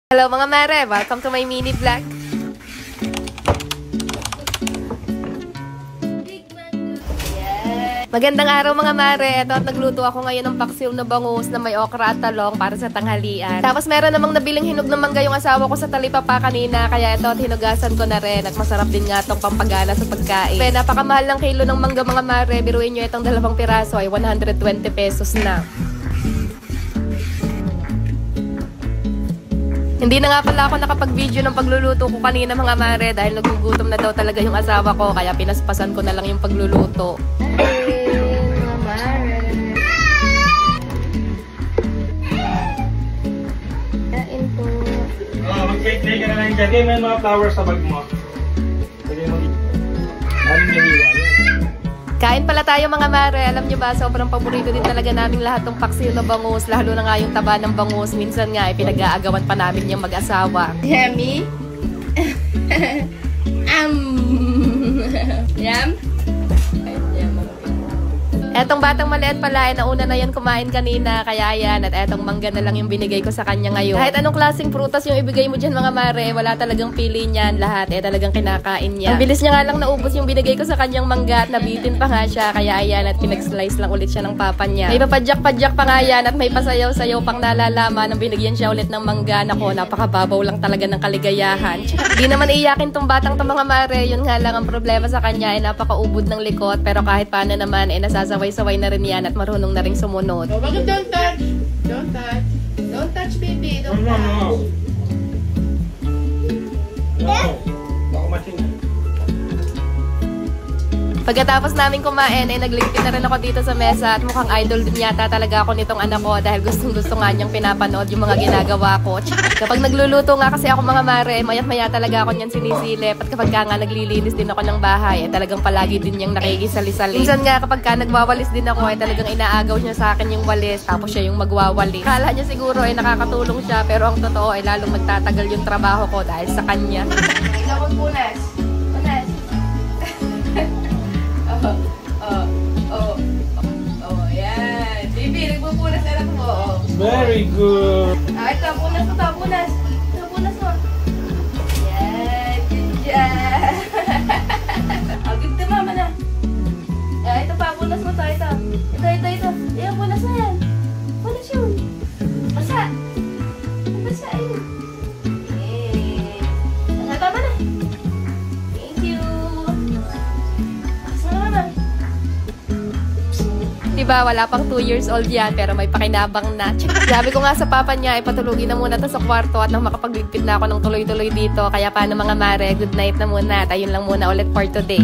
Hello mga mare, welcome to my mini vlog. Magandang araw mga mare. Ito at nagluto ako ngayon ng paksiw na bangus na may okra at talong para sa tanghalian. Tapos meron namang nabiling hinog ng mangga yung asawa ko sa talipapa kanina, kaya ito at hinugasan ko na rin. At masarap din nga itong pampagana sa pagkain. Pero napakamahal ng kilo ng mangga mga mare. Biruin nyo itong 2 piraso ay 120 pesos na. Hindi na nga pala ako nakapag-video ng pagluluto ko kanina mga mare dahil nagugutom na daw talaga yung asawa ko, kaya pinaspasan ko na lang yung pagluluto. Mga mare. Kain po. Mag-play ka na lang dyan. May mga flowers sa bag mo. Pwede mo maraming naniwa. Kain pala tayo mga mare. Alam nyo ba, sobrang paborito din talaga naming lahat ng paksiw na bangus, lalo na nga yung taba ng bangus. Minsan nga, pinag-aagawan pa namin yung mag-asawa. Yummy? Yum? Etong batang maliit pala, nauna na yan kumain kanina, kaya yan, at etong mangga na lang yung binigay ko sa kanya ngayon. Kahit anong klaseng prutas yung ibigay mo dyan mga mare, wala talagang pili niyan, lahat talagang kinakain niya. Ang bilis niya nga lang naubos yung binigay ko sa kanyang mangga at nabitin pa nga siya, kaya ayan, at pinag-slice lang ulit siya ng papa niya. May papadyak-padyak pa nga yan, at may pasayaw-sayaw pang nalalama nang binigyan siya ulit ng mangga. Nako, napakababaw lang talaga ng kaligayahan. Di naman iyakin tong batang to mga mare, yun nga lang ang problema sa kanya ay napakaubod ng likot, pero kahit paano naman nasasaway-saway na rin yan at marunong na rin sumunod. Oh, bakit don't touch? Don't touch. Don't touch, baby. Don't touch. No. Baka masin. Pagkatapos namin kumain, nagligpit na rin ako dito sa mesa at mukhang idol din yata talaga ako nitong anak ko dahil gustong-gusto nga niyang pinapanood yung mga ginagawa ko. Kapag nagluluto nga kasi ako mga mare, mayat-maya talaga ako niyan sinisilip, at kapag nga naglilinis din ako ng bahay, talagang palagi din niyang nakikisali-sali. Minsan nga kapag ka nagwawalis din ako, talagang inaagaw niya sa akin yung walis, tapos siya yung magwawalis. Kala niya siguro ay nakakatulong siya, pero ang totoo ay lalong magtatagal yung trabaho ko dahil sa kanya. Ikaw magpunas. Punas. Yan. Baby, nagpupunas na lang mo. Very good. Ito, punas mo to, punas. Ito, punas mo. Yan, good job. Give to mama na. Ito pa, punas mo to, ito. Ito. Ayan, punas na yan. Punas yun. Basa. Basa yun. Tama na. Thank you. Diba, wala pang 2 years old yan, pero may pakinabang na. Sabi ko nga sa papa niya, patulugin na muna to sa kwarto at nang makapagligpit na ako ng tuloy-tuloy dito. Kaya paano mga mare, good night na muna. At ayun lang muna ulit for today.